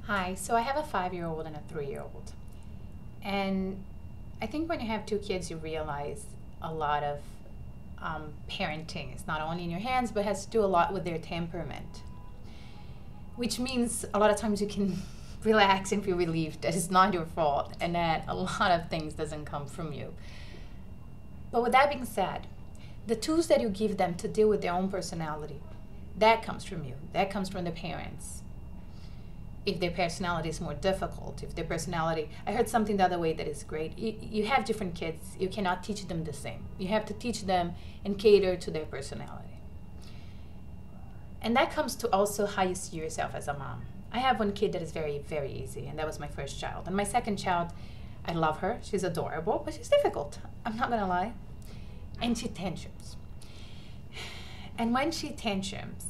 Hi, so I have a 5-year-old and a 3-year-old. And I think when you have two kids, you realize a lot of parenting is not only in your hands, but has to do a lot with their temperament. Which means a lot of times you can relax and feel relieved that it's not your fault and that a lot of things doesn't come from you. But with that being said, the tools that you give them to deal with their own personality, that comes from you. That comes from the parents. If their personality is more difficult, if their personality, I heard something the other way that is great. You have different kids, you cannot teach them the same. You have to teach them and cater to their personality. And that comes to also how you see yourself as a mom. I have one kid that is very, very easy, and that was my first child. And my second child, I love her, she's adorable, but she's difficult, I'm not gonna lie. And she tantrums. And when she tantrums,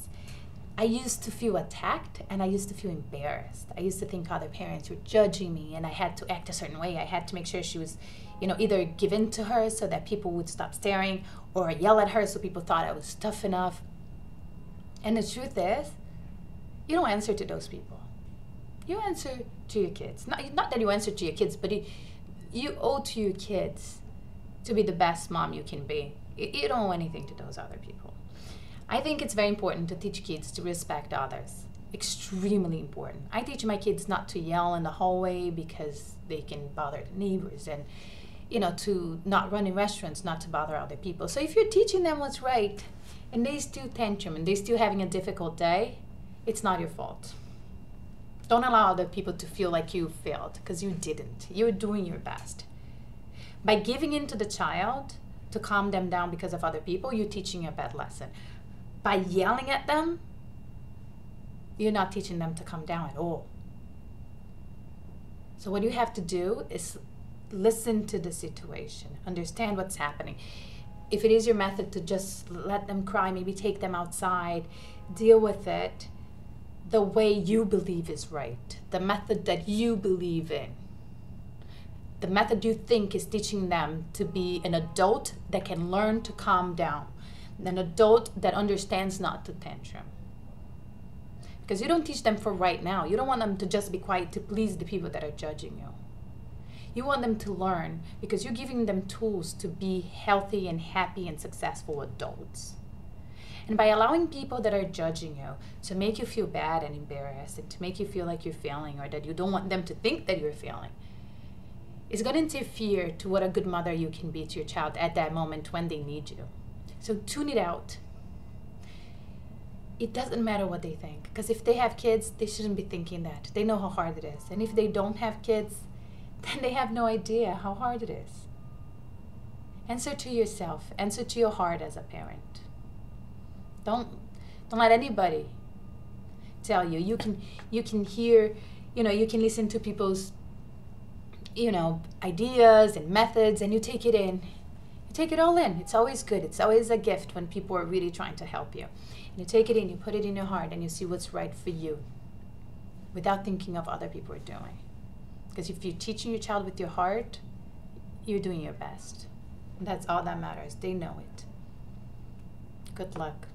I used to feel attacked and I used to feel embarrassed. I used to think other parents were judging me and I had to act a certain way. I had to make sure she was, either given to her so that people would stop staring, or yell at her so people thought I was tough enough. And the truth is, you don't answer to those people. You answer to your kids. Not that you answer to your kids, but you owe to your kids to be the best mom you can be. You don't owe anything to those other people. I think it's very important to teach kids to respect others. Extremely important. I teach my kids not to yell in the hallway because they can bother the neighbors, and to not run in restaurants, not to bother other people. So if you're teaching them what's right and they still tantrum and they're still having a difficult day, it's not your fault. Don't allow other people to feel like you failed, because you didn't. You're doing your best. By giving in to the child to calm them down because of other people, you're teaching a bad lesson. By yelling at them, you're not teaching them to calm down at all. So what you have to do is listen to the situation, understand what's happening. If it is your method to just let them cry, maybe take them outside, deal with it the way you believe is right, the method that you believe in. The method you think is teaching them to be an adult that can learn to calm down, an adult that understands not to tantrum. Because you don't teach them for right now. You don't want them to just be quiet to please the people that are judging you. You want them to learn because you're giving them tools to be healthy and happy and successful adults. And by allowing people that are judging you to make you feel bad and embarrassed, and to make you feel like you're failing, or that you don't want them to think that you're failing, it's going to interfere to what a good mother you can be to your child at that moment when they need you. So tune it out. It doesn't matter what they think, because if they have kids, they shouldn't be thinking that. They know how hard it is. And if they don't have kids, then they have no idea how hard it is. Answer to yourself. Answer to your heart as a parent. Don't let anybody tell you. You can hear, you can listen to people's, ideas and methods, and you take it in. You take it all in. It's always good. It's always a gift when people are really trying to help you. And you take it in, you put it in your heart, and you see what's right for you without thinking of other people are doing. Because if you're teaching your child with your heart, you're doing your best. And that's all that matters. They know it. Good luck.